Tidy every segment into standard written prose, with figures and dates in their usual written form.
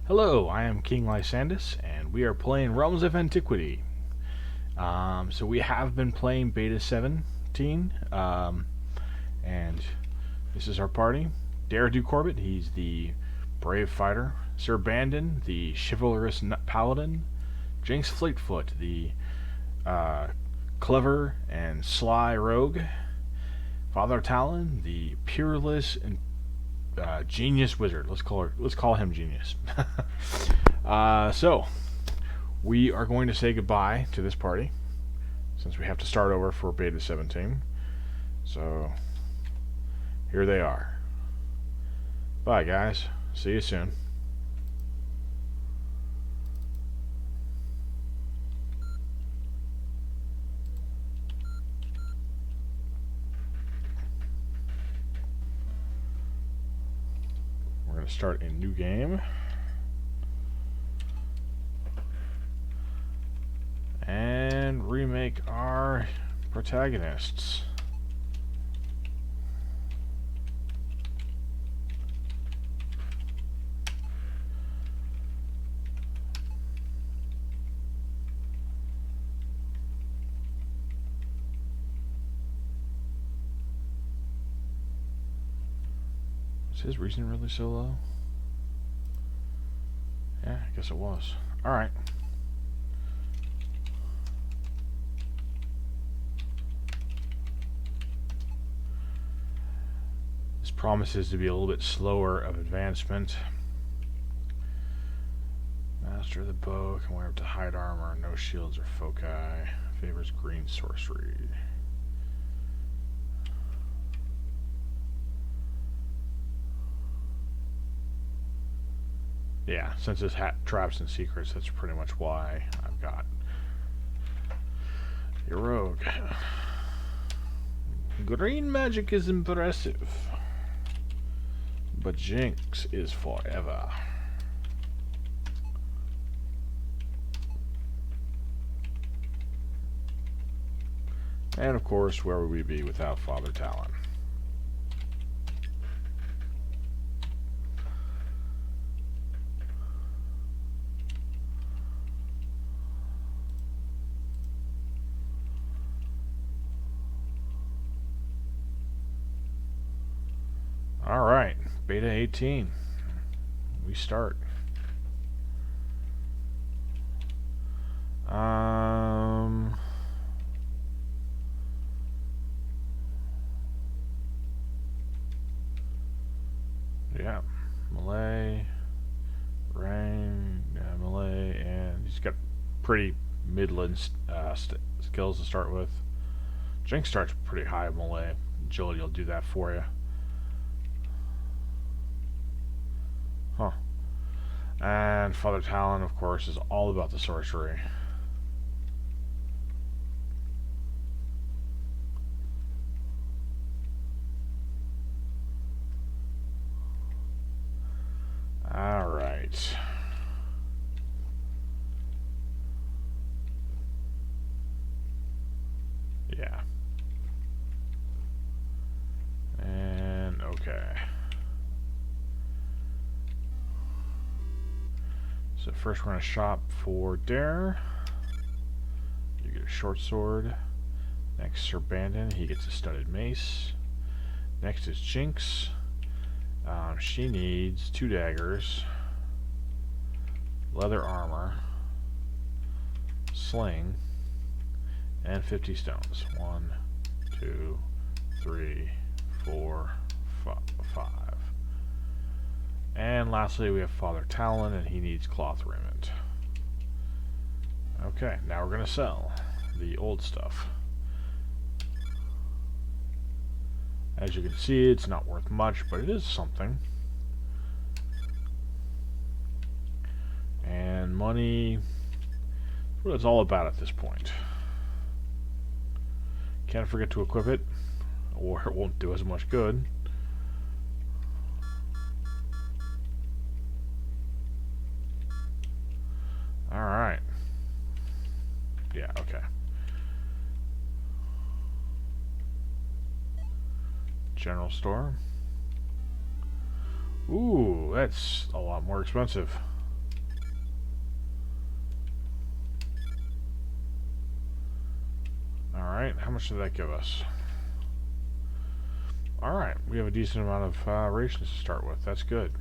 Hello, I am King Lysandus, and we are playing Realms of Antiquity. So we have been playing Beta 17, and this is our party. Daradu Corbett, he's the brave fighter. Sir Bandon, the chivalrous paladin. Jinx Fleetfoot, the clever and sly rogue. Father Talon, the peerless and genius wizard. Let's call him genius. So we are going to say goodbye to this party since we have to start over for Beta 17. So here they are. Bye, guys. See you soon. We're going to start a new game. And remake our protagonists. Is his reason really so low? Yeah, I guess it was. Alright. This promises to be a little bit slower of advancement. Master of the bow, can wear up to hide armor, no shields or foci. Favors green sorcery. Yeah, since this hat traps and secrets, that's pretty much why I've got your rogue. Green magic is impressive, but Jinx is forever. And of course, where would we be without Father Talon? Alright, Beta 18. We start. Yeah, melee, melee, and he's got pretty midland skills to start with. Jinx starts pretty high melee. Agility will do that for you. Huh. And Father Talon, of course, is all about the sorcery. Alright. Yeah. And okay. So first we're going to shop for Dare. You get a short sword. Next, Sir Bandon. He gets a studded mace. Next is Jinx. She needs 2 daggers, leather armor, sling, and 50 stones. 1, 2, 3, 4, 5. And lastly, we have Father Talon, and he needs cloth raiment. Okay, now we're going to sell the old stuff. As you can see, it's not worth much, but it is something. And money, that's what it's all about at this point. Can't forget to equip it, or it won't do as much good. Alright. Yeah, okay. General store. Ooh, that's a lot more expensive. Alright, how much did that give us? Alright, we have a decent amount of rations to start with. That's good.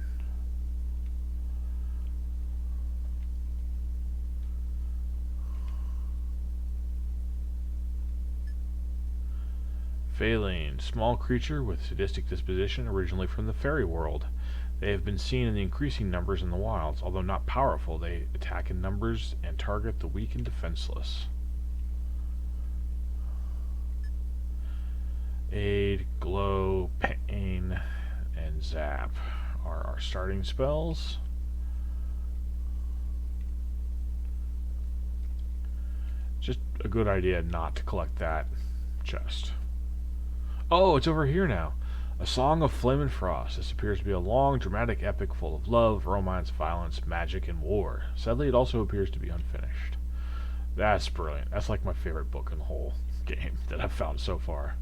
Faeling, small creature with sadistic disposition, originally from the fairy world. They have been seen in the increasing numbers in the wilds. Although not powerful, they attack in numbers and target the weak and defenseless. Aid, glow, pain, and zap are our starting spells. Just a good idea not to collect that chest. Oh, it's over here now. A Song of Flame and Frost. This appears to be a long, dramatic epic full of love, romance, violence, magic, and war. Sadly, it also appears to be unfinished. That's brilliant. That's like my favorite book in the whole game that I've found so far.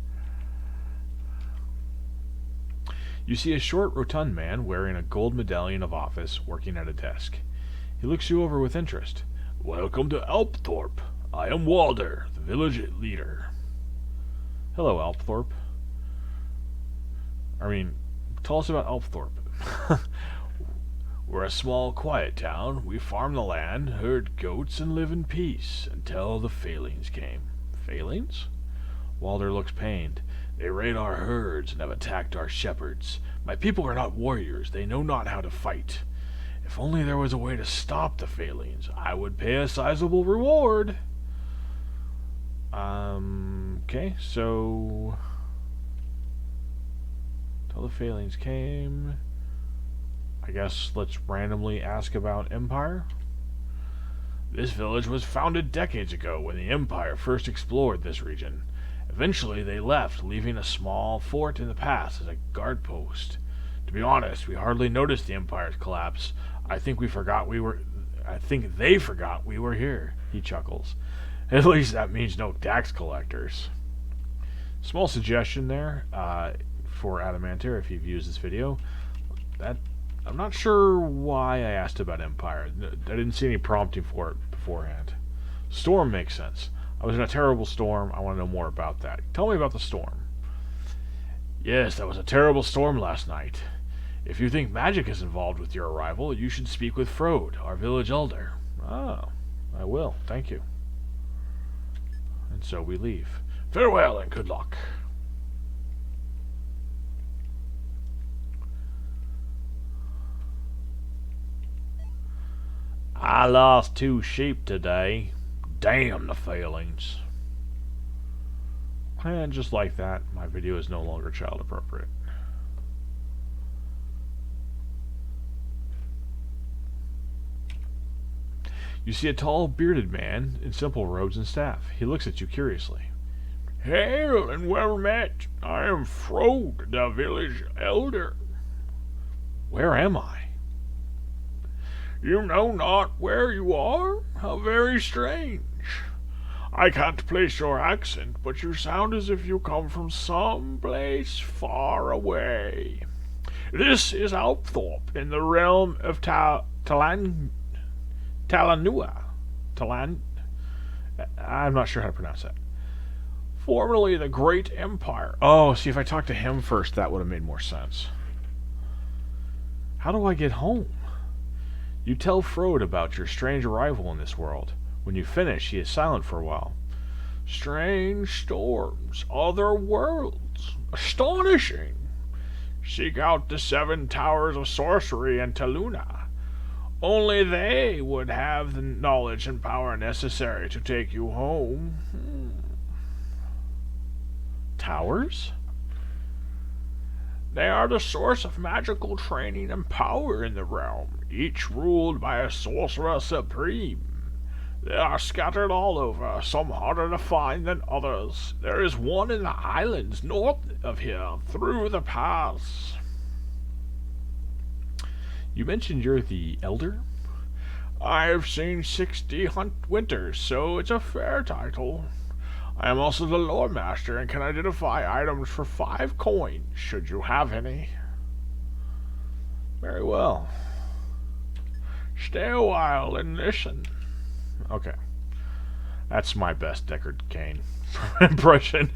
You see a short, rotund man wearing a gold medallion of office working at a desk. He looks you over with interest. Welcome to Alpthorpe. I am Walder, the village leader. Hello, Alpthorpe. Tell us about Alpthorpe. We're a small, quiet town. We farm the land, herd goats, and live in peace until the Faelings came. Faelings? Walder looks pained. They raid our herds and have attacked our shepherds. My people are not warriors. They know not how to fight. If only there was a way to stop the Faelings, I would pay a sizable reward. Okay, so... Till the Faelings came... I guess let's randomly ask about Empire. This village was founded decades ago when the Empire first explored this region. Eventually they left, leaving a small fort in the pass as a guard post. To be honest, we hardly noticed the Empire's collapse. I think they forgot we were here, he chuckles. At least that means no tax collectors. Small suggestion there for Adamanter if you've used this video. I'm not sure why I asked about Empire. I didn't see any prompting for it beforehand. Storm makes sense. I was in a terrible storm. I want to know more about that. Tell me about the storm. Yes, that was a terrible storm last night. If you think magic is involved with your arrival, you should speak with Frode, our village elder. Oh, I will. Thank you. And so we leave. Farewell and good luck. I lost 2 sheep today. Damn the Faelings. And just like that, my video is no longer child appropriate. You see a tall, bearded man in simple robes and staff. He looks at you curiously. Hail and well met. I am Frode, the village elder. Where am I? You know not where you are? How very strange. I can't place your accent, but you sound as if you come from some place far away. This is Alpthorpe, in the realm of Talanua. I'm not sure how to pronounce that. Formerly the Great Empire. Oh, see, if I talked to him first, that would have made more sense. How do I get home? You tell Frode about your strange arrival in this world. When you finish, he is silent for a while. Strange storms, other worlds, astonishing. Seek out the 7 towers of sorcery in Taluna. Only they would have the knowledge and power necessary to take you home. Towers? They are the source of magical training and power in the realm, each ruled by a sorcerer supreme. They are scattered all over, some harder to find than others. There is one in the islands north of here, through the pass. You mentioned you're the elder? I have seen 60 winters, so it's a fair title. I am also the lore master and can identify items for 5 coins, should you have any. Very well. Stay a while and listen. Okay. That's my best Deckard cane. impression.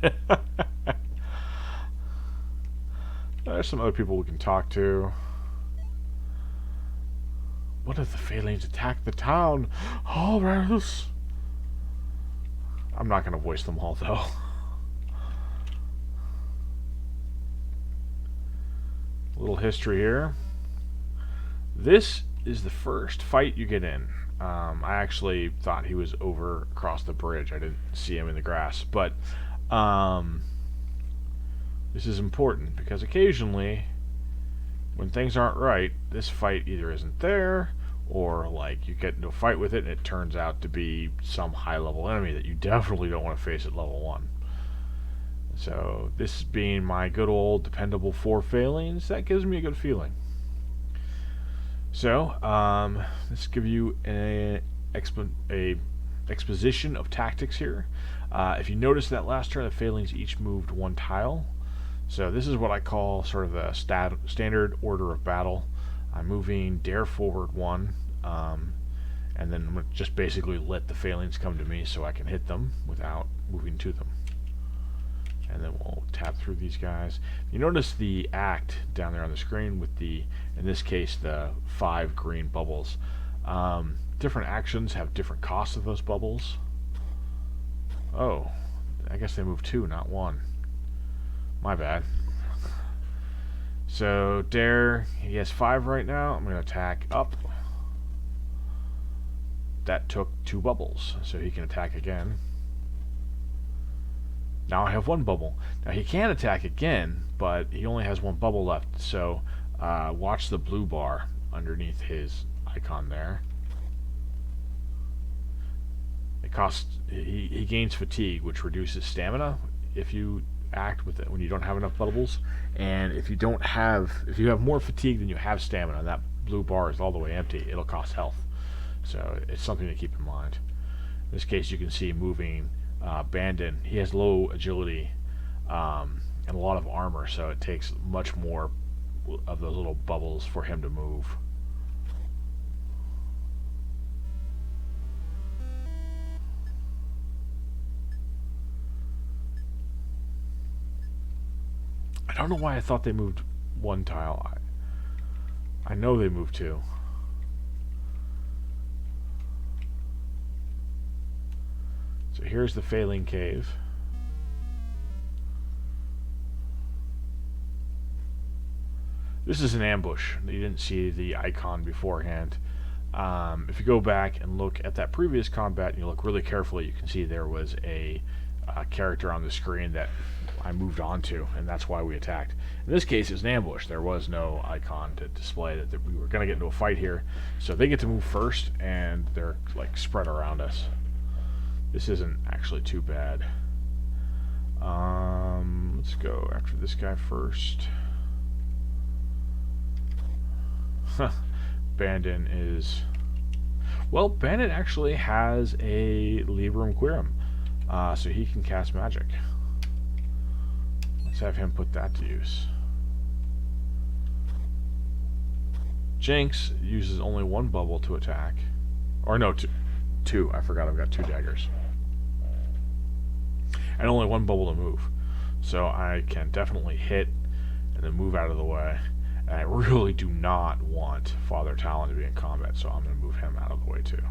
There's some other people we can talk to. What if the Faelings attack the town? Horus! I'm not going to voice them all, though. A little history here. This is the first fight you get in. I actually thought he was over across the bridge. I didn't see him in the grass. But this is important because occasionally, when things aren't right, this fight either isn't there, or like you get into a fight with it and it turns out to be some high-level enemy that you definitely don't want to face at level 1. So this being my good old dependable 4 Faelings, that gives me a good feeling. So let's give you a exposition of tactics here. If you notice that last turn, the Faelings each moved 1 tile. So this is what I call sort of the standard order of battle. I'm moving Dare forward 1, and then I'm going to just basically let the Faelings come to me so I can hit them without moving to them. And then we'll tap through these guys. You notice the act down there on the screen with the, in this case, the 5 green bubbles. Different actions have different costs of those bubbles. Oh, I guess they move 2, not 1. My bad. So Dare, he has 5 right now. I'm going to attack up. That took 2 bubbles, so he can attack again. Now I have 1 bubble. Now he can attack again, but he only has 1 bubble left. So watch the blue bar underneath his icon there. It costs. He gains fatigue, which reduces stamina if you act with it when you don't have enough bubbles. And if you have more fatigue than you have stamina, and that blue bar is all the way empty, it'll cost health. So it's something to keep in mind. In this case, you can see moving Bandon. He has low agility and a lot of armor, so it takes much more of those little bubbles for him to move. I don't know why I thought they moved 1 tile. I know they moved 2. So here's the Faeling Cave. This is an ambush. You didn't see the icon beforehand. If you go back and look at that previous combat and you look really carefully, you can see there was a character on the screen that I moved on to, and that's why we attacked. In this case, it's an ambush. There was no icon to display that we were going to get into a fight here. So they get to move first, and they're like spread around us. This isn't actually too bad. Let's go after this guy first. Bandon is... Well, Bandon actually has a Librum Quirum, so he can cast magic. Let's have him put that to use. Jinx uses only 1 bubble to attack. Or no, 2. I forgot I've got 2 daggers. And only 1 bubble to move. So I can definitely hit and then move out of the way. And I really do not want Father Talon to be in combat, so I'm going to move him out of the way too.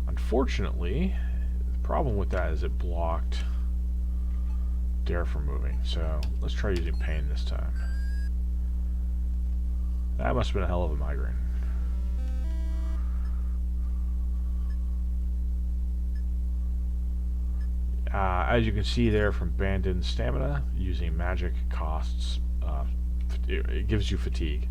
Unfortunately, the problem with that is it blocked Dare from moving. So let's try using Pain this time. That must have been a hell of a migraine. As you can see there from Bandon's stamina, using magic costs, it gives you fatigue.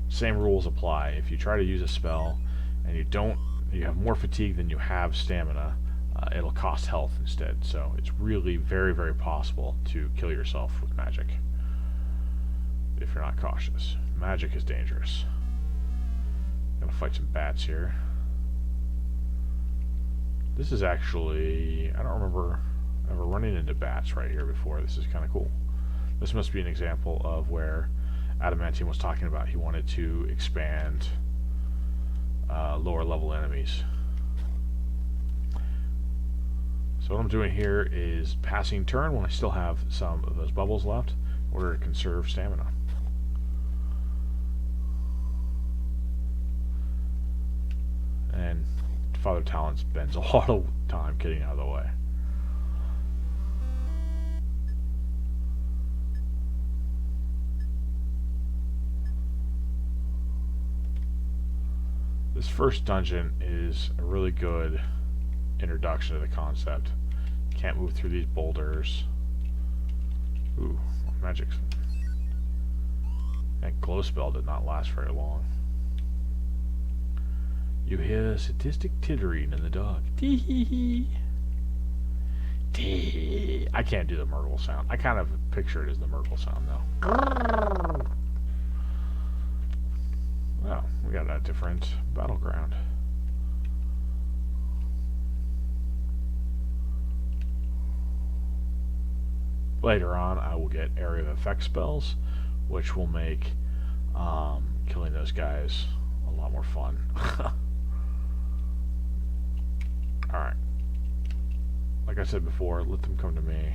Same rules apply. If you try to use a spell and you have more fatigue than you have stamina, it'll cost health instead. So it's really very, very possible to kill yourself with magic if you're not cautious. Magic is dangerous. Gonna fight some bats here. This is actually, I don't remember ever running into bats right here before. This is kind of cool. This must be an example of where Adamantium was talking about. He wanted to expand lower level enemies. So what I'm doing here is passing turn when I still have some of those bubbles left in order to conserve stamina. And Father Talon spends a lot of time getting out of the way. This first dungeon is a really good introduction to the concept. Can't move through these boulders. Ooh, magic. That glow spell did not last very long. You hear sadistic tittering in the dark. Tee hee hee. Tee. I can't do the Myrtle sound. I kind of picture it as the Myrtle sound though. Well, we got a different battleground. Later on, I will get area of effect spells, which will make killing those guys a lot more fun. Alright. Like I said before, let them come to me.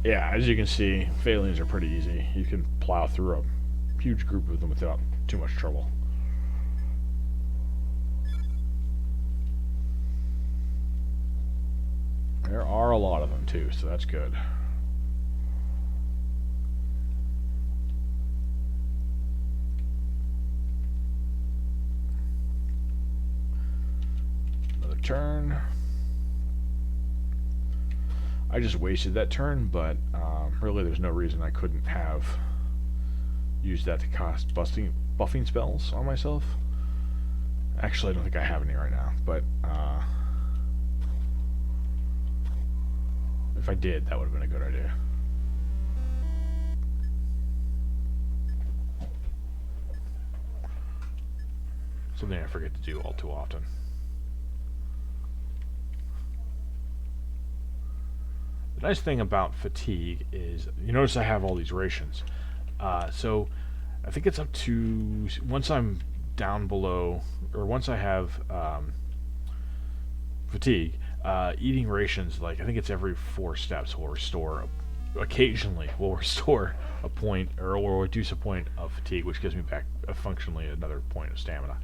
Yeah, as you can see, Faelings are pretty easy. You can plow through a huge group of them without too much trouble. There are a lot of them too, so that's good. Another turn. I just wasted that turn, but really there's no reason I couldn't have used that to cast buffing spells on myself. Actually, I don't think I have any right now, but if I did, that would have been a good idea. Something I forget to do all too often. The nice thing about fatigue is, you notice I have all these rations. So I think it's up to, once I'm down below, or once I have fatigue, eating rations, like I think it's every 4 steps will restore, occasionally will restore a point, or will reduce a point of fatigue, which gives me back functionally another point of stamina.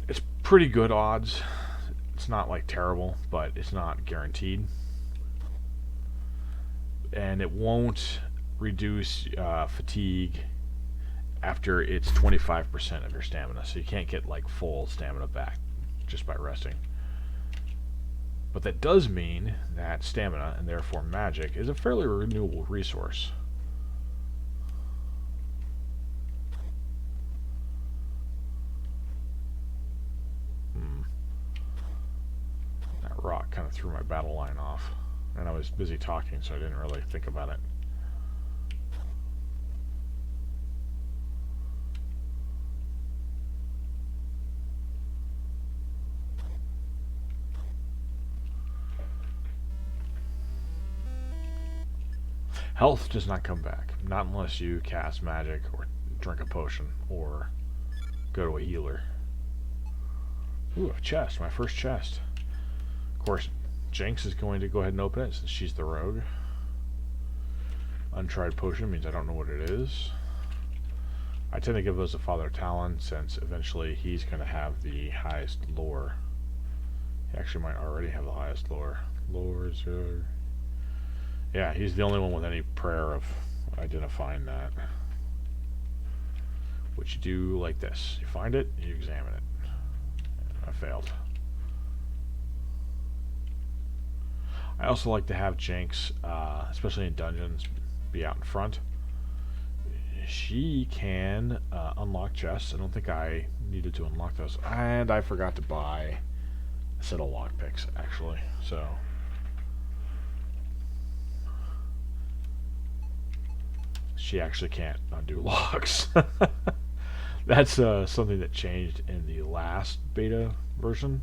It's pretty good odds. It's not like terrible, but it's not guaranteed. And it won't reduce fatigue after it's 25% of your stamina, so you can't get like full stamina back just by resting. But that does mean that stamina, and therefore magic, is a fairly renewable resource. Rock kind of threw my battle line off, and I was busy talking, so I didn't really think about it. Health does not come back, not unless you cast magic or drink a potion or go to a healer. Ooh, a chest, my first chest. Of course, Jinx is going to go ahead and open it since she's the rogue. Untried potion means I don't know what it is. I tend to give those to Father Talon since eventually he's going to have the highest lore. He actually might already have the highest lore. Lores are... Yeah, he's the only one with any prayer of identifying that. Which you do like this. You find it, you examine it. I failed. I also like to have Jinx, especially in dungeons, be out in front. she can unlock chests. I don't think I needed to unlock those. And I forgot to buy a set of lockpicks, actually. So she actually can't undo locks. That's something that changed in the last beta version.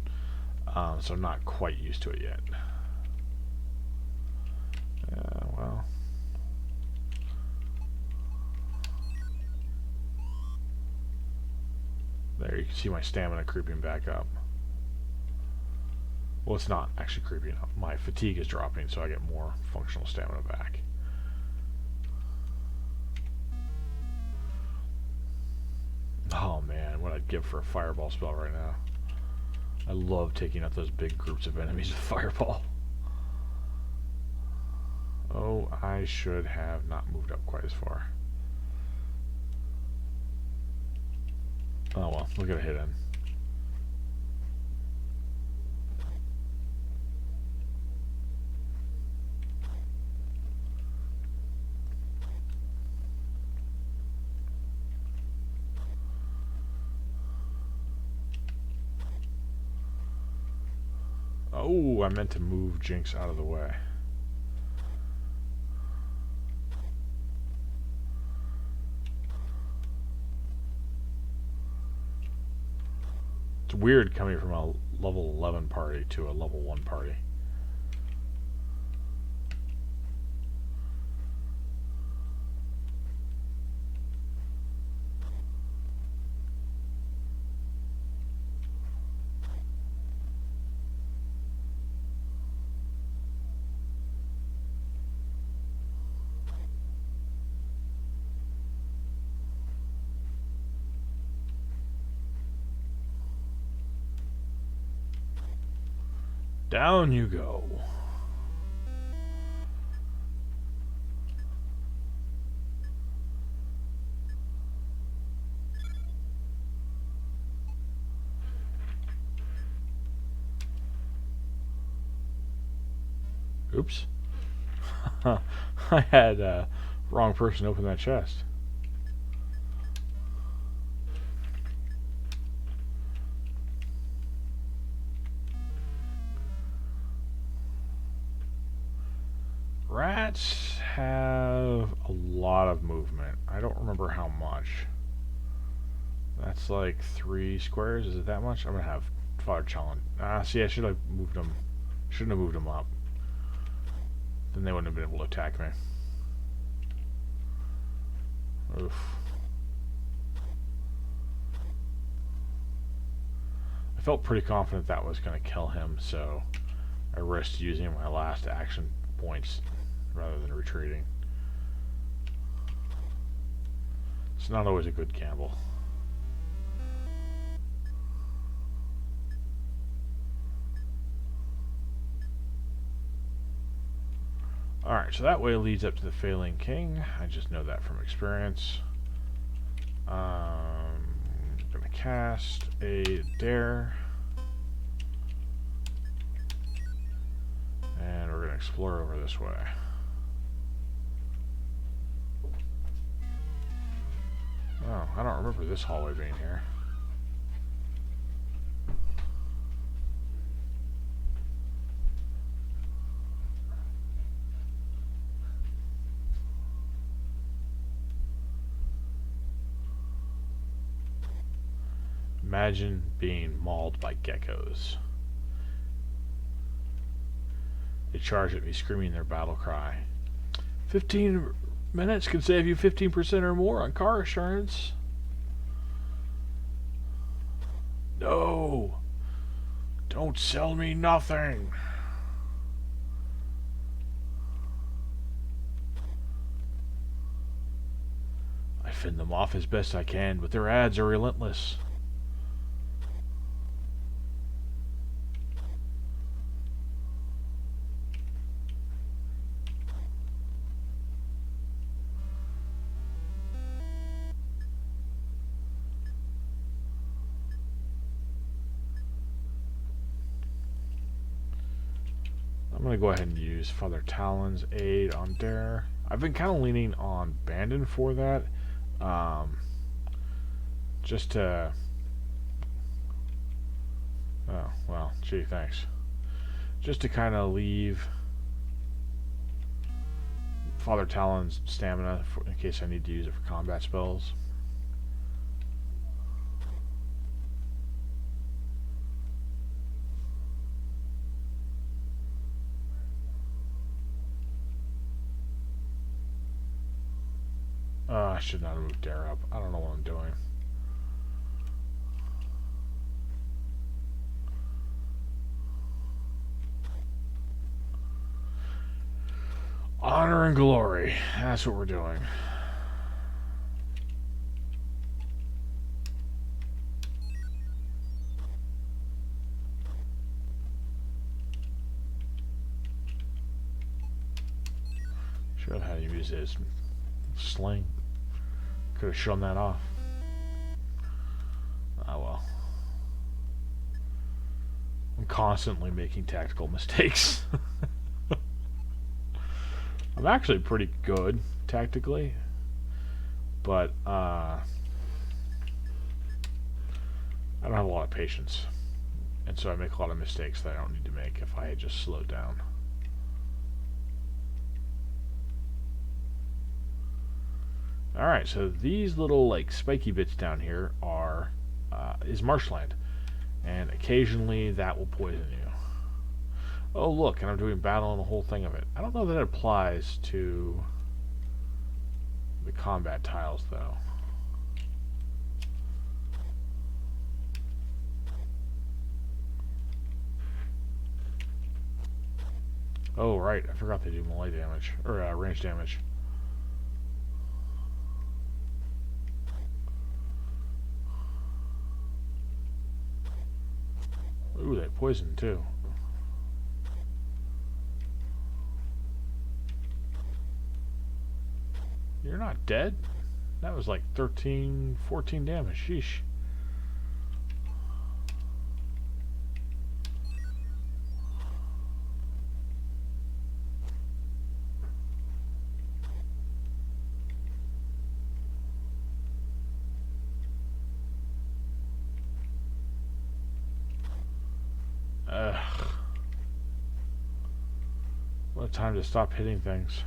So I'm not quite used to it yet. Well. There, you can see my stamina creeping back up. Well, it's not actually creeping up. My fatigue is dropping, so I get more functional stamina back. Oh man, what I'd give for a fireball spell right now. I love taking out those big groups of enemies with fireball. Oh, I should have not moved up quite as far. Oh well, we'll get a hit in. Oh, I meant to move Jinx out of the way. It's weird coming from a level 11 party to a level 1 party. Down you go. Oops. I had wrong person open that chest. Rats have a lot of movement. I don't remember how much. That's like 3 squares. Is it that much? I'm gonna have Father Challenge. See, I should have moved them. Shouldn't have moved them up. Then they wouldn't have been able to attack me. Oof. I felt pretty confident that was going to kill him, so I risked using my last action points rather than retreating. It's not always a good gamble. Alright, so that way leads up to the Faeling King. I just know that from experience. I'm gonna cast a Dare. And we're gonna explore over this way. Oh, I don't remember this hallway being here. Imagine being mauled by geckos. They charge at me, screaming their battle cry. 15 minutes can save you 15% or more on car insurance. No! Don't sell me nothing! I fend them off as best I can, but their ads are relentless. I'm going to go ahead and use Father Talon's aid on Dare. I've been kind of leaning on Bandon for that. Um, just to... Oh, well, gee, thanks. Just to kind of leave Father Talon's stamina in case I need to use it for combat spells. I should not have moved Dare up. I don't know what I'm doing. Honor and glory. That's what we're doing. Should have had him use his sling. Could have shown that off. Oh well. I'm constantly making tactical mistakes. I'm actually pretty good tactically, but I don't have a lot of patience, and so I make a lot of mistakes that I don't need to make if I had just slowed down. Alright, so these little like spiky bits down here are is marshland, and occasionally that will poison you. Oh look, and I'm doing battle and the whole thing of it. I don't know that it applies to the combat tiles though. Oh right, I forgot they do melee damage, or range damage. Ooh, they poison too. You're not dead? That was like 13, 14 damage. Sheesh. Ugh. What a time to stop hitting things.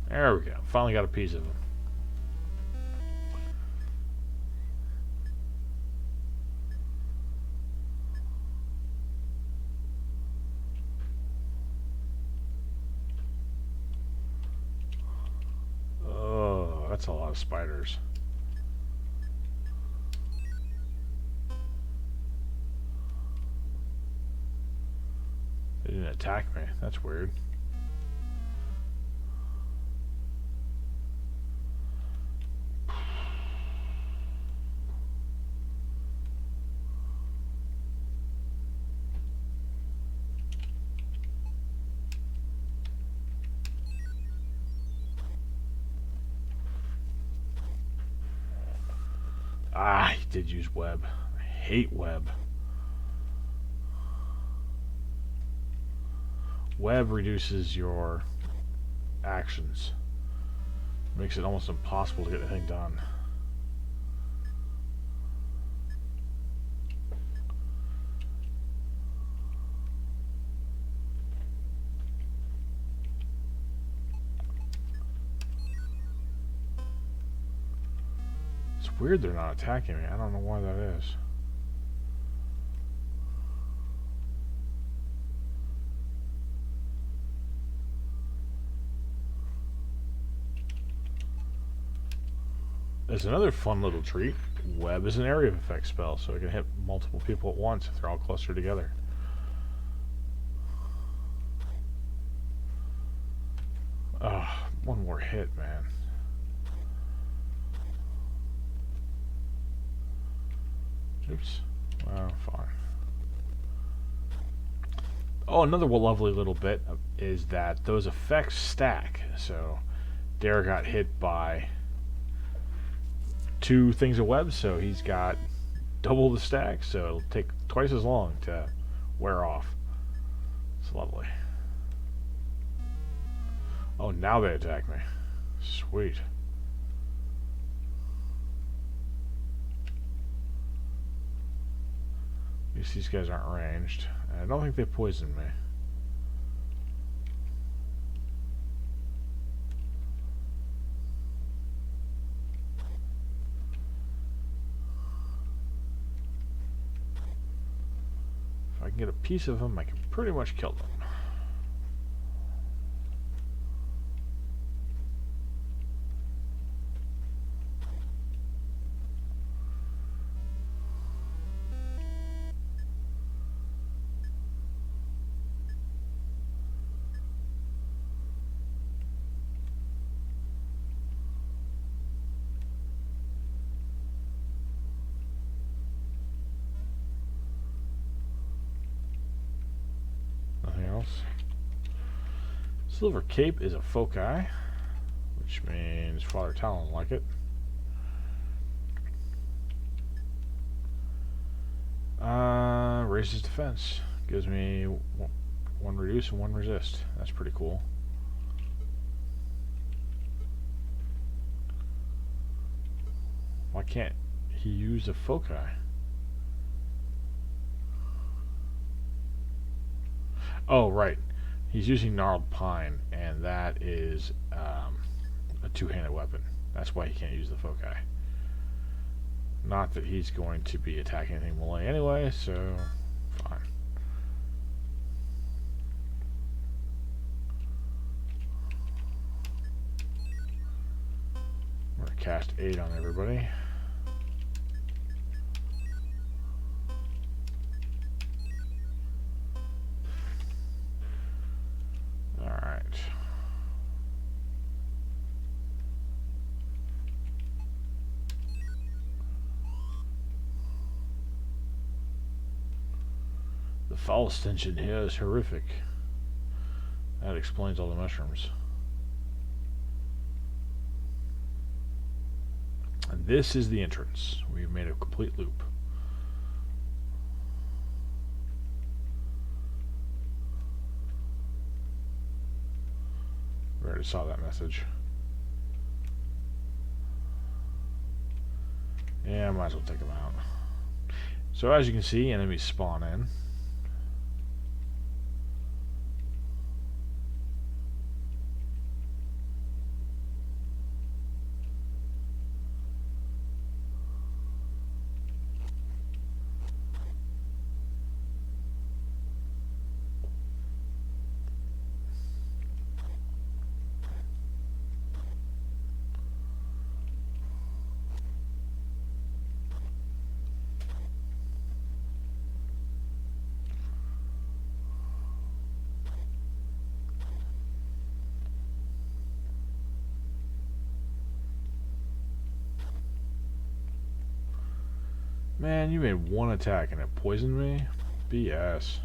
There we go. Finally got a piece of him. Oh, that's a lot of spiders. They didn't attack me. That's weird. Ah, he did use web. I hate web. Web reduces your actions. Makes it almost impossible to get anything done. It's weird they're not attacking me. I don't know why that is. There's another fun little treat. Web is an area of effect spell, so it can hit multiple people at once if they're all clustered together. Ugh, one more hit, man. Oops. Well, fine. Oh, another lovely little bit is that those effects stack. So, Dare got hit by 2 things of web, so he's got double the stack, so it'll take twice as long to wear off. It's lovely. Oh, now they attack me. Sweet. At least these guys aren't ranged. I don't think they poisoned me. If I can get a piece of them, I can pretty much kill them. Silver Cape is a foci, which means Father Talon like it. Raises defense. Gives me one reduce and one resist. That's pretty cool. Why can't he use a foci? Oh, right. He's using Gnarled Pine, and that is a two-handed weapon. That's why he can't use the foci. Not that he's going to be attacking anything melee anyway, so fine. I'm going to cast 8 on everybody. The foul stench in here is horrific. That explains all the mushrooms. And this is the entrance. We've made a complete loop. We already saw that message. Yeah, I might as well take them out. So as you can see, enemies spawn in. Man, you made one attack and it poisoned me? BS.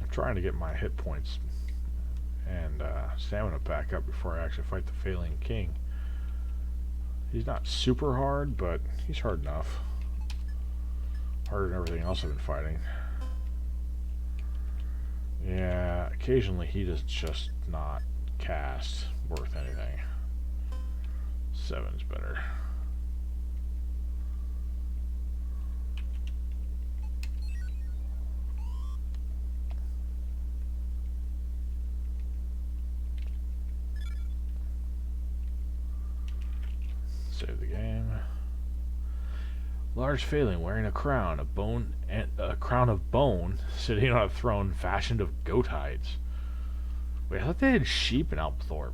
I'm trying to get my hit points and stamina back up before I actually fight the Faeling King. He's not super hard, but he's hard enough. Harder than everything else I've been fighting. Yeah, occasionally he does just not cast worth anything. 7's better. Save the game. Large Faeling wearing a crown of bone, sitting on a throne fashioned of goat hides. Wait, I thought they had sheep in Alpthorpe.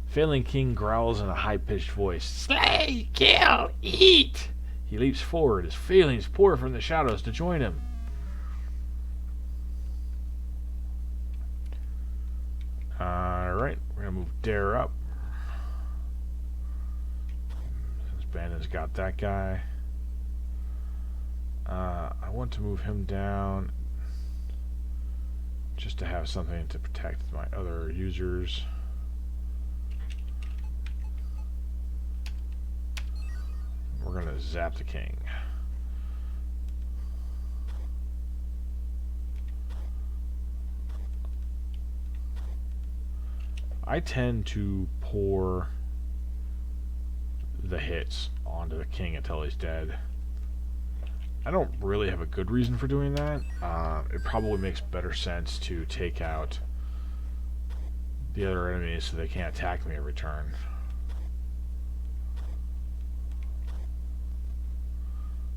Faeling King growls in a high-pitched voice. Slay, kill, eat! He leaps forward as Faelings pour from the shadows to join him. Alright, we're gonna move Dare up. Since Bandon's got that guy. I want to move him down. just to have something to protect my other users. We're going to zap the king. I tend to pour the hits onto the king until he's dead. I don't really have a good reason for doing that. It probably makes better sense to take out the other enemies so they can't attack me every turn.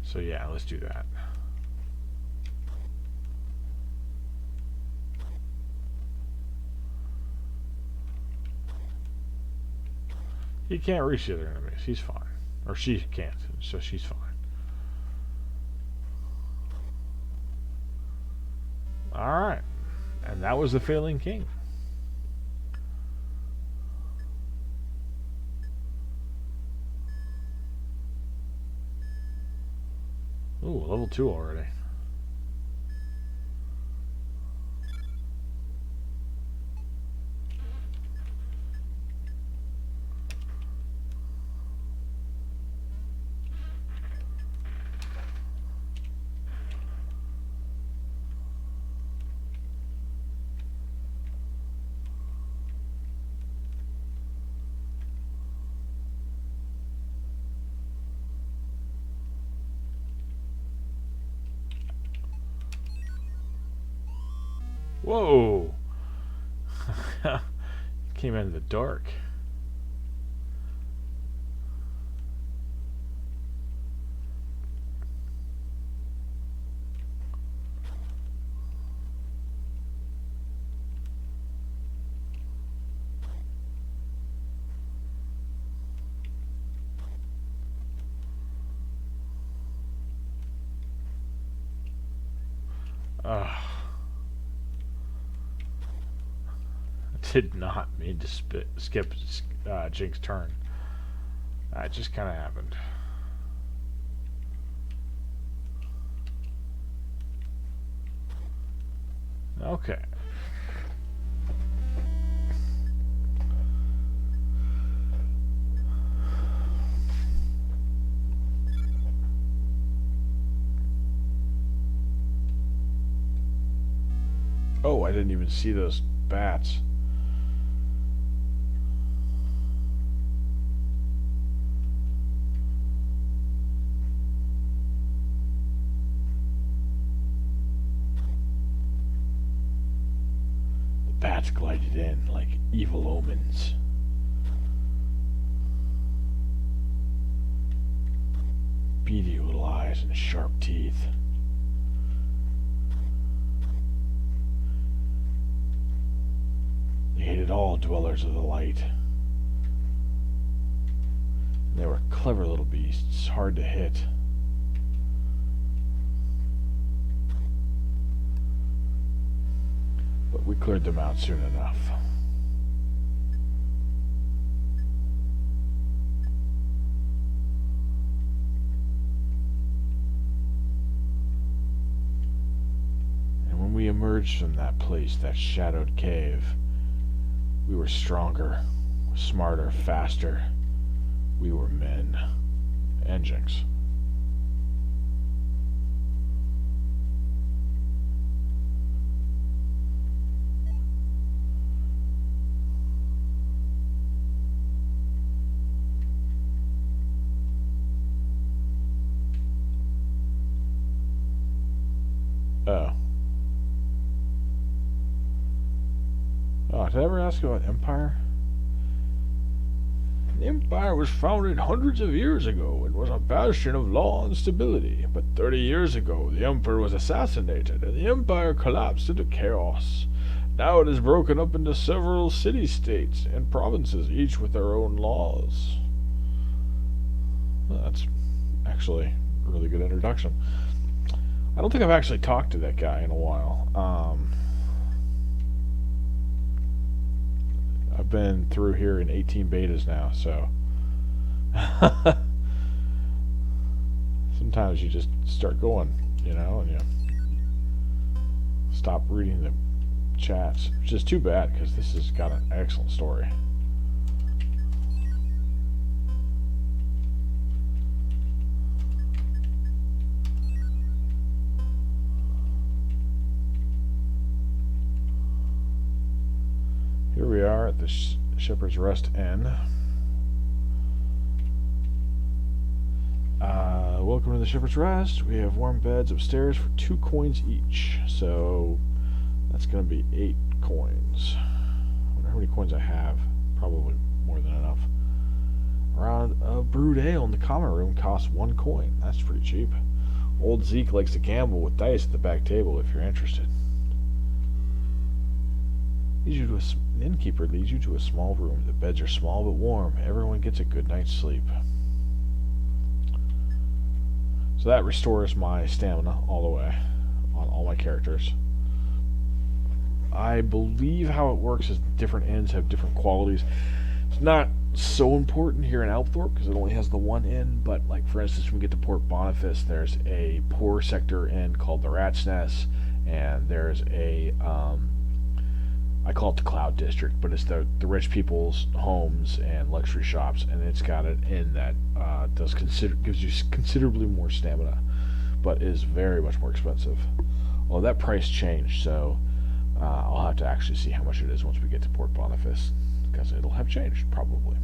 So yeah, let's do that. He can't reach the other enemies. He's fine. Or she can't, so she's fine. Alright. And that was the Faeling King. Ooh, level 2 already. Whoa! Came in the dark. Did not mean to skip Jink's turn. That just kind of happened. Okay. Oh, I didn't even see those bats. Bats glided in like evil omens. Beady little eyes and sharp teeth. They hated all dwellers of the light. They were clever little beasts, hard to hit. But we cleared them out soon enough. And when we emerged from that place, that shadowed cave, we were stronger, smarter, faster. We were men. And Jinx. Oh. Oh, did I ever ask you about Empire? The Empire was founded hundreds of years ago and was a bastion of law and stability. But 30 years ago, the Emperor was assassinated, and the Empire collapsed into chaos. Now it is broken up into several city-states and provinces, each with their own laws. Well, that's actually a really good introduction. I don't think I've actually talked to that guy in a while. I've been through here in 18 betas now, so sometimes you just start going, you know, and you stop reading the chats, which is too bad because this has got an excellent story. Here we are at the Shepherd's Rest Inn. Welcome to the Shepherd's Rest. We have warm beds upstairs for 2 coins each. So that's going to be 8 coins. I wonder how many coins I have. Probably more than enough. A round of brewed ale in the common room costs 1 coin. That's pretty cheap. Old Zeke likes to gamble with dice at the back table if you're interested. The innkeeper leads you to a small room. The beds are small but warm. Everyone gets a good night's sleep. So that restores my stamina all the way on all my characters. I believe how it works is different inns have different qualities. It's not so important here in Alpthorpe because it only has the one inn, but like for instance when we get to Port Boniface, there's a poor sector inn called the Rat's Nest, and there's a I call it the Cloud District, but it's the rich people's homes and luxury shops, and it's got an inn that gives you considerably more stamina, but is very much more expensive. Well, that price changed, so I'll have to actually see how much it is once we get to Port Boniface, because it'll have changed probably.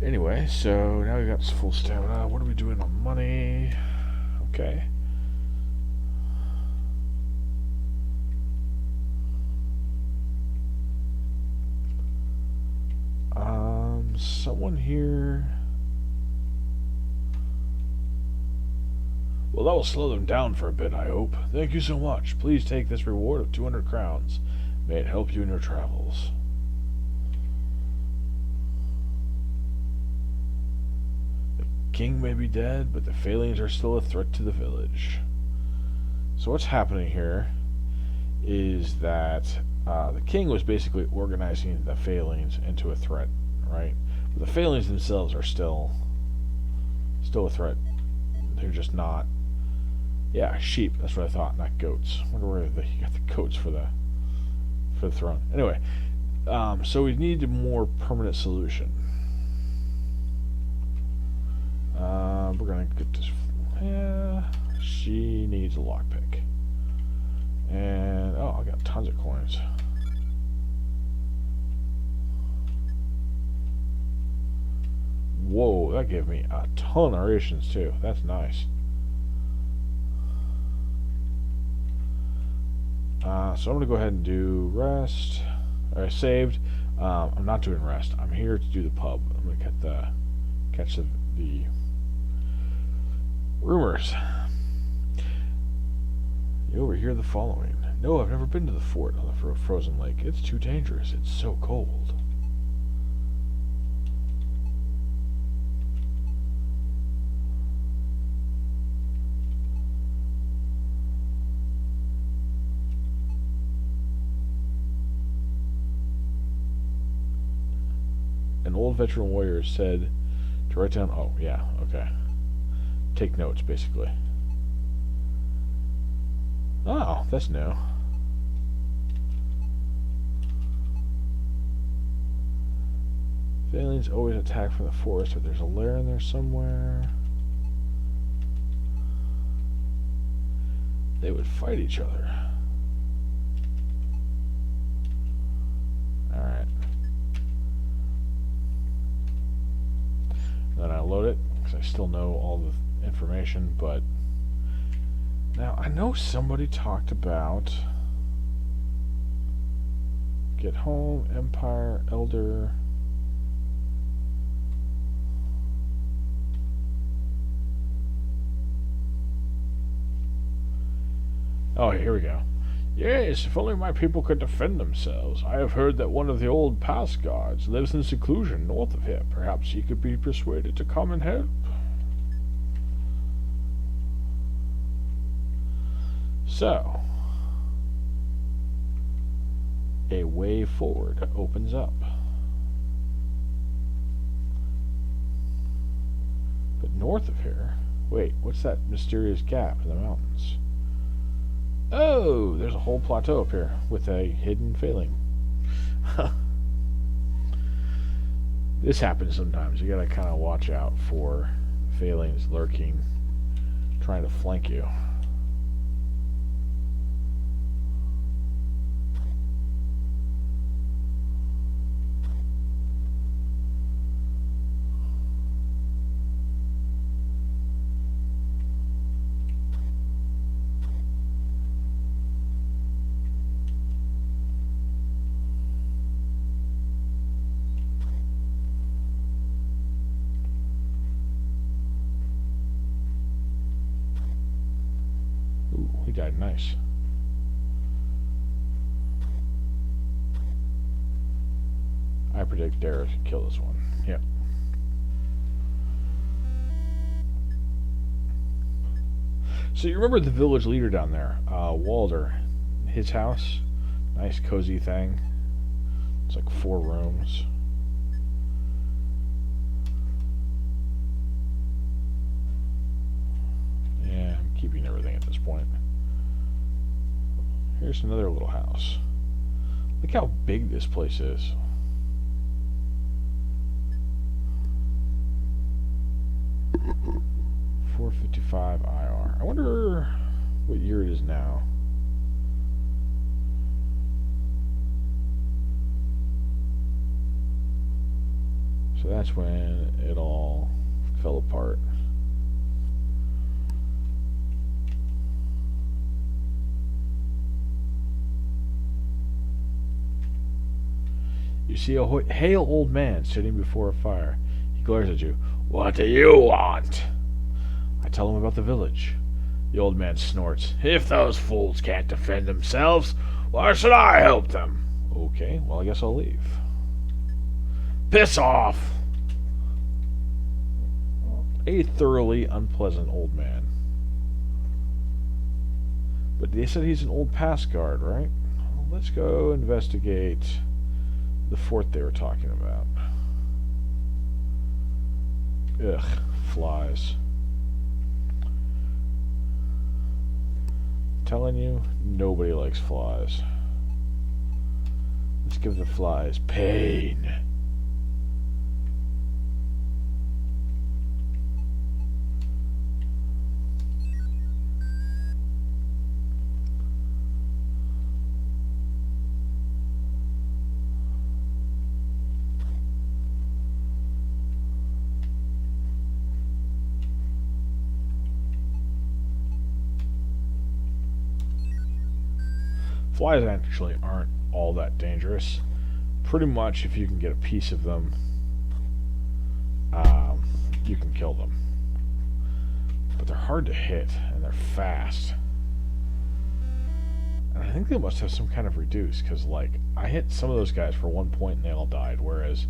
Anyway, so now we've got full stamina. What are we doing on money? Okay. Someone here. Well, that will slow them down for a bit, I hope. Thank you so much. Please take this reward of 200 crowns. May it help you in your travels. The king may be dead, but the Faelings are still a threat to the village. So what's happening here is that the king was basically organizing the Faelings into a threat, right? But the Faelings themselves are still a threat. They're just not. Yeah, sheep. That's what I thought, not goats. I wonder where you got the goats for the throne. Anyway, so we need a more permanent solution. We're gonna get this. Yeah, she needs a lockpick. And oh, I got tons of coins. Whoa, that gave me a ton of rations too. That's nice. So I'm going to go ahead and do rest. I saved. I'm not doing rest. I'm here to do the pub. I'm going to catch the rumors. You overhear the following. No, I've never been to the fort on the frozen lake. It's too dangerous. It's so cold. An old veteran warrior said to write down. Oh, yeah, okay. Take notes, basically. Oh, that's new. Faelings always attack from the forest, but there's a lair in there somewhere. They would fight each other. Alright. Then I load it, because I still know all the information, but now I know somebody talked about get home, Empire, Elder. Oh, here we go. Yes, if only my people could defend themselves. I have heard that one of the old pass guards lives in seclusion north of here. Perhaps he could be persuaded to come and help. So, a way forward opens up. But north of here, wait, what's that mysterious gap in the mountains? Oh, there's a whole plateau up here with a hidden Faeling. This happens sometimes. You gotta kind of watch out for Faelings lurking, trying to flank you. Ooh, he died nice. I predict Dara should kill this one. Yep. So you remember the village leader down there, Walder, his house? Nice cozy thing. It's like 4 rooms. Yeah, I'm keeping everything at this point. Here's another little house. Look how big this place is. .455 IR. I wonder what year it is now. So that's when it all fell apart. You see a hale old man sitting before a fire. He glares at you. What do you want? I tell him about the village. The old man snorts. If those fools can't defend themselves, why should I help them? Okay, well, I guess I'll leave. Piss off! A thoroughly unpleasant old man. But they said he's an old pass guard, right? Well, let's go investigate the fort they were talking about. Ugh, flies. I'm telling you, nobody likes flies. Let's give the flies pain. Flies actually aren't all that dangerous. Pretty much, if you can get a piece of them, you can kill them. But they're hard to hit, and they're fast. And I think they must have some kind of reduce, because, like, I hit some of those guys for 1 point and they all died, whereas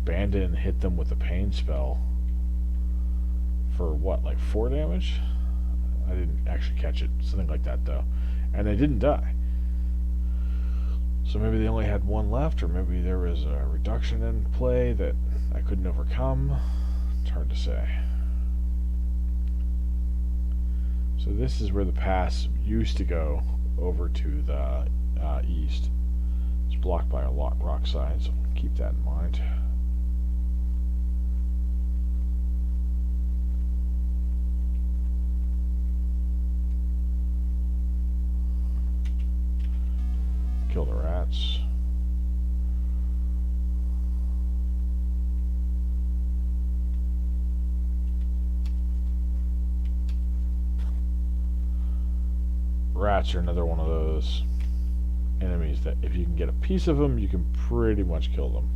Bandit hit them with a pain spell for, what, like 4 damage? I didn't actually catch it. Something like that, though. And they didn't die. So maybe they only had 1 left, or maybe there was a reduction in play that I couldn't overcome. It's hard to say. So this is where the pass used to go over to the east. It's blocked by a rock side, so keep that in mind. Kill the rats. Rats are another one of those enemies that if you can get a piece of them, you can pretty much kill them.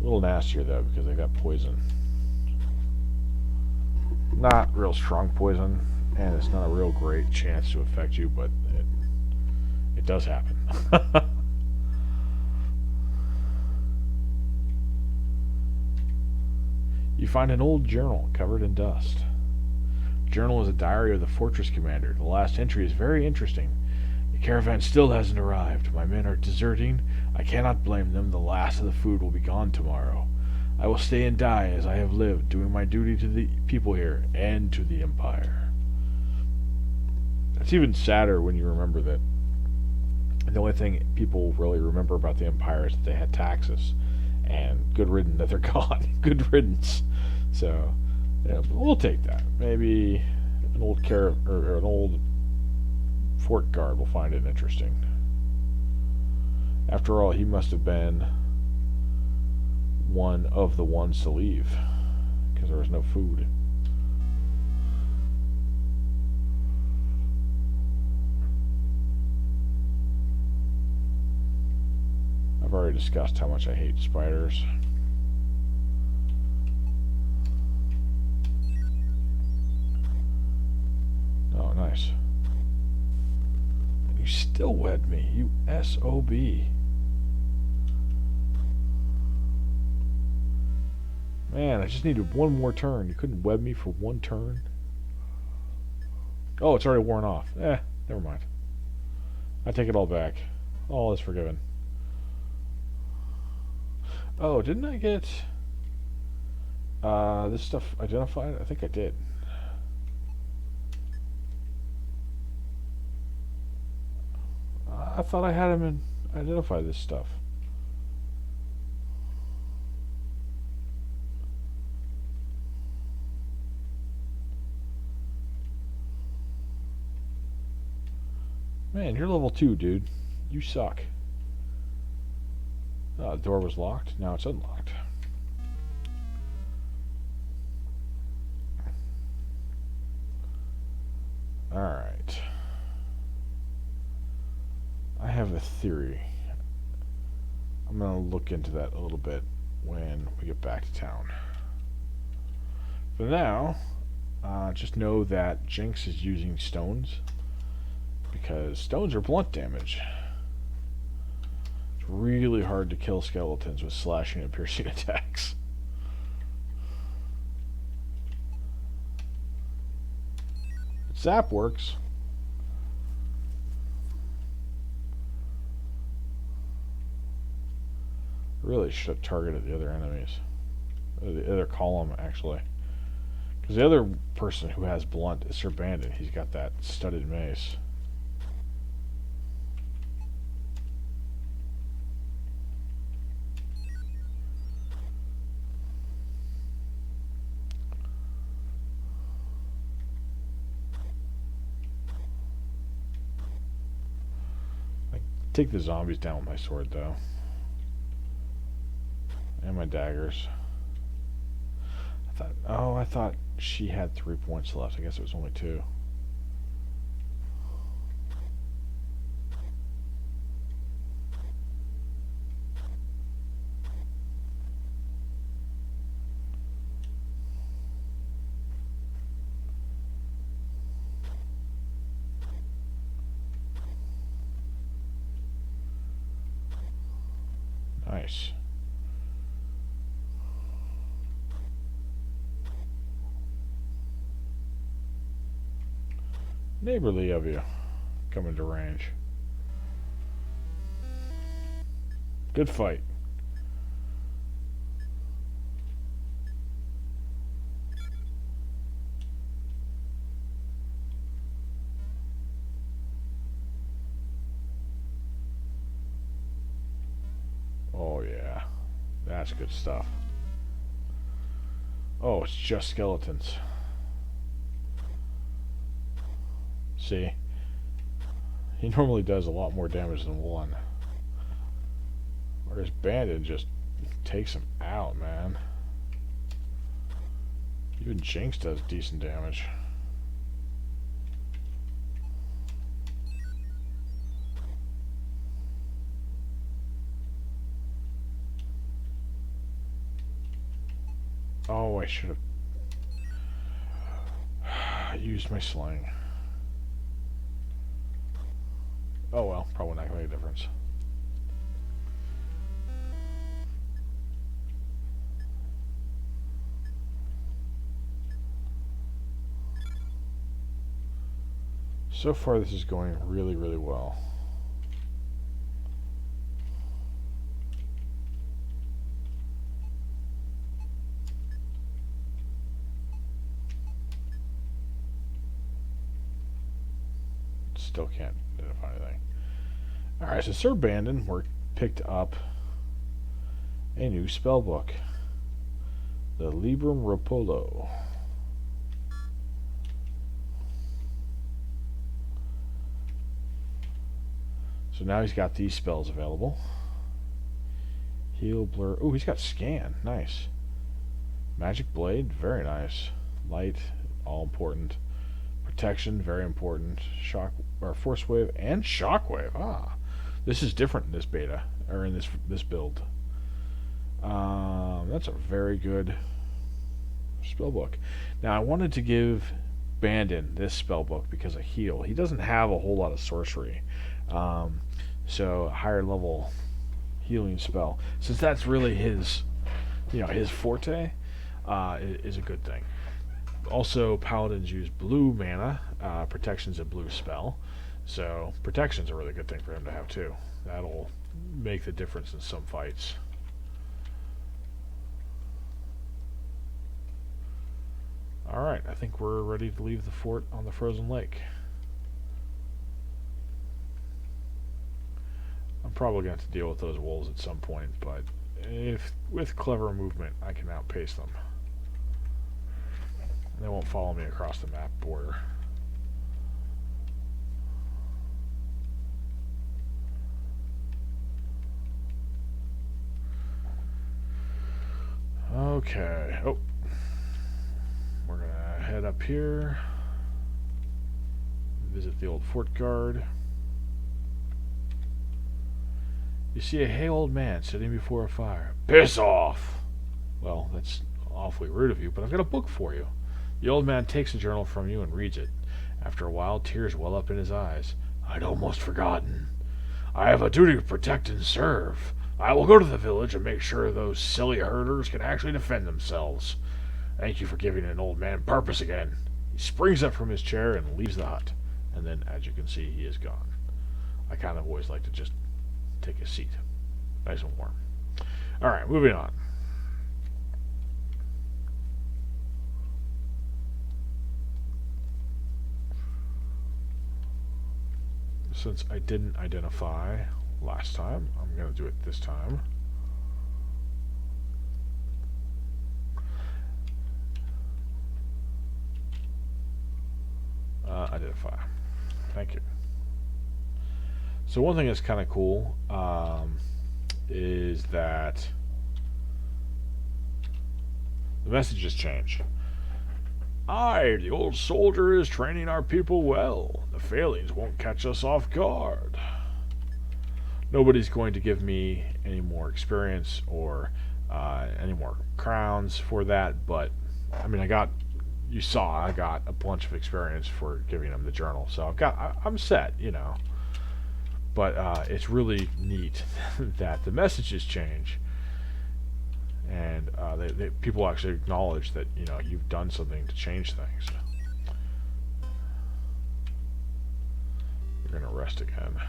A little nastier though because they got poison. Not real strong poison, and it's not a real great chance to affect you, but it does happen. You find an old journal covered in dust. The journal is a diary of the fortress commander. The last entry is very interesting. The caravan still hasn't arrived. My men are deserting. I cannot blame them. The last of the food will be gone tomorrow. I will stay and die as I have lived, doing my duty to the people here and to the Empire. It's even sadder when you remember that the only thing people really remember about the Empire is that they had taxes, and good riddance that they're gone. Good riddance. So, yeah, we'll take that. Maybe an old or an old fort guard will find it interesting. After all, he must have been one of the ones to leave, because there was no food. I've already discussed how much I hate spiders. Oh, nice. You still wed me, you SOB. Man, I just needed one more turn. You couldn't wed me for one turn? Oh, it's already worn off. Never mind. I take it all back. All is forgiven. Oh, didn't I get this stuff identified? I think I did. I thought I had him identify this stuff. Man, you're level 2, dude. You suck. The door was locked. Now it's unlocked. Alright. I have a theory. I'm going to look into that a little bit when we get back to town. For now, just know that Jinx is using stones, because stones are blunt damage. It's really hard to kill skeletons with slashing and piercing attacks. Zap works. Really should have targeted the other enemies. The other column, actually. Because the other person who has blunt is Sir Bandit. He's got that studded mace. I take the zombies down with my sword, though. And my daggers. I thought she had 3 points left. I guess it was only 2. Nice. Neighborly of you, coming to range. Good fight. Oh yeah, that's good stuff. Oh, it's just skeletons. See? He normally does a lot more damage than one. Whereas Bandit just takes him out, man. Even Jinx does decent damage. Oh, I should have used my sling. Oh well, probably not gonna make a difference. So far this is going really, really well. Still can't identify anything. Alright, so Sir Bandon, we picked up a new spell book. The Librum Rapolo. So now he's got these spells available. Heal, Blur. Oh, he's got Scan. Nice. Magic Blade. Very nice. Light. All important. Protection. Very important. Shock, or Force Wave and Shockwave. Ah. This is different in this beta. Or in this build. That's a very good spellbook. Now, I wanted to give Bandon this spellbook because of heal. He doesn't have a whole lot of sorcery. So a higher level healing spell, since that's really his, his forte, is a good thing. Also, paladins use blue mana. Protection's a blue spell, so protection's a really good thing for him to have too. That'll make the difference in some fights. Alright, I think we're ready to leave the fort on the frozen lake. I'm probably going to have to deal with those wolves at some point, but if with clever movement I can outpace them. They won't follow me across the map border. Okay. Oh. We're going to head up here. Visit the old fort guard. You see a hey old man sitting before a fire. Piss off! Well, that's awfully rude of you, but I've got a book for you. The old man takes the journal from you and reads it. After a while, tears well up in his eyes. I'd almost forgotten. I have a duty to protect and serve. I will go to the village and make sure those silly herders can actually defend themselves. Thank you for giving an old man purpose again. He springs up from his chair and leaves the hut. And then, as you can see, he is gone. I kind of always like to just take a seat. Nice and warm. Alright, moving on. Since I didn't identify last time, I'm going to do it this time. Identify. Thank you. So one thing that's kind of cool is that the messages change. Aye, the old soldier is training our people well. The failings won't catch us off guard. Nobody's going to give me any more experience or any more crowns for that, but I mean, I got a bunch of experience for giving them the journal, so I'm set, But it's really neat that the messages change, and people actually acknowledge that you've done something to change things. We're gonna rest again.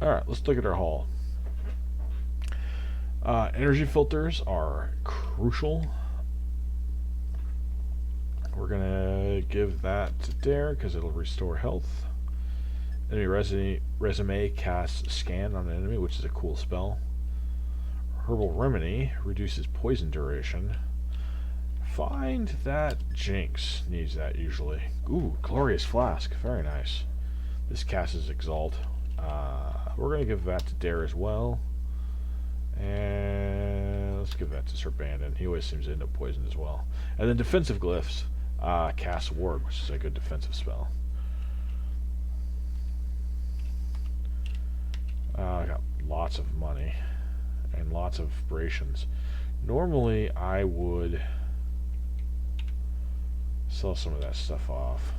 All right, let's look at our haul. Energy filters are crucial. We're gonna give that to Dare because it'll restore health. Enemy resume casts Scan on an enemy, which is a cool spell. Herbal Remedy reduces poison duration. Find that Jinx needs that usually. Ooh, Glorious Flask, very nice. This casts Exalt. We're gonna give that to Dare as well. And let's give that to Sir Bandon. He always seems to end up poisoned as well. And then Defensive Glyphs casts Ward, which is a good defensive spell. I got lots of money and lots of rations. Normally I would sell some of that stuff off.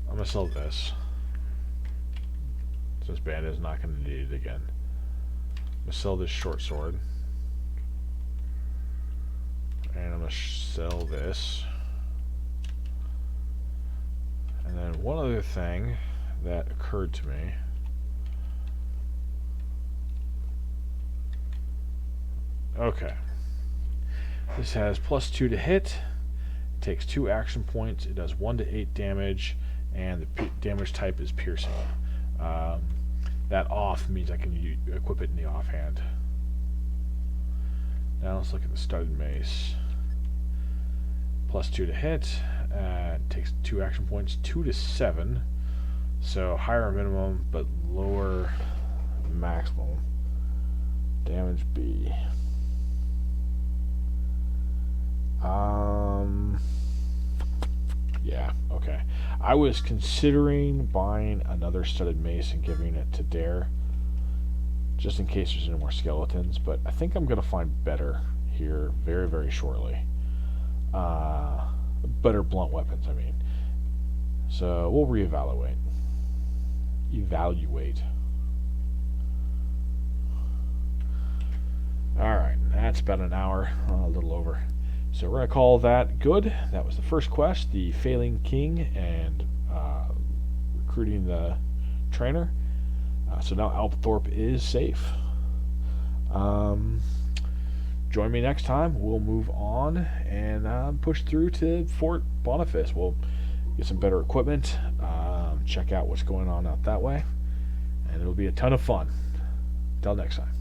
I'm going to sell this, since Bandit's not going to need it again. I'm going to sell this short sword. And I'm going to sell this. And then one other thing that occurred to me. Okay. This has +2 to hit, takes 2 action points. It does 1 to 8 damage, and the damage type is piercing. That off means I can equip it in the offhand. Now let's look at the studded mace. +2 to hit. Takes 2 action points, 2 to 7. So higher minimum, but lower maximum. Damage B. Yeah, okay. I was considering buying another studded mace and giving it to Dare, just in case there's any more skeletons, but I think I'm going to find better here very, very shortly. Better blunt weapons, I mean. So we'll reevaluate. Alright, that's about an hour, a little over. So we're going to call that good. That was the first quest, the Faeling King, and recruiting the trainer. So now Alpthorpe is safe. Join me next time. We'll move on and push through to Fort Boniface. We'll get some better equipment, check out what's going on out that way, and it'll be a ton of fun. Until next time.